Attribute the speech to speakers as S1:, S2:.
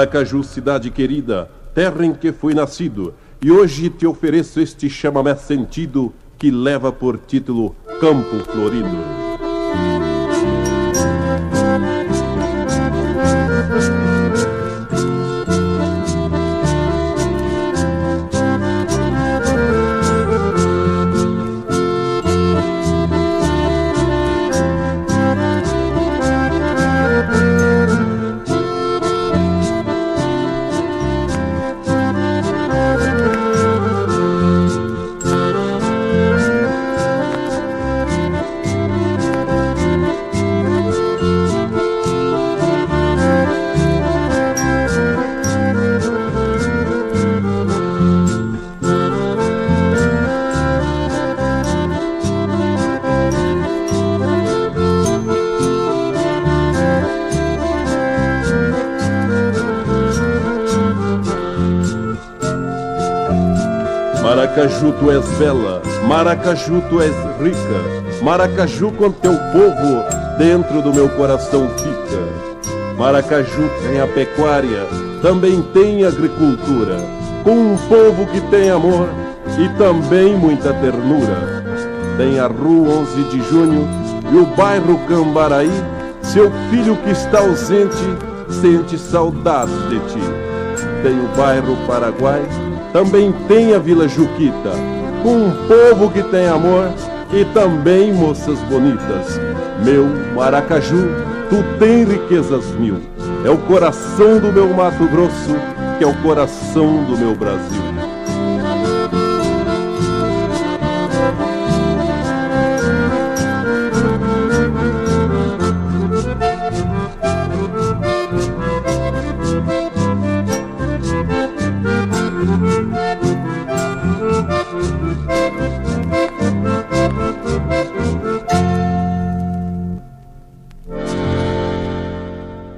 S1: Maracaju, cidade querida, terra em que fui nascido, e hoje te ofereço este chamamé sentido que leva por título Campo Florido. Maracaju, tu és bela, Maracaju, tu és rica, Maracaju, com teu povo, dentro do meu coração fica. Maracaju tem a pecuária, também tem agricultura, com um povo que tem amor e também muita ternura. Tem a Rua 11 de Junho e o bairro Cambaraí, seu filho que está ausente sente saudades de ti. Tem o bairro Paraguai, também tem a Vila Juquita, com um povo que tem amor e também moças bonitas. Meu Maracaju, tu tem riquezas mil. É o coração do meu Mato Grosso, que é o coração do meu Brasil.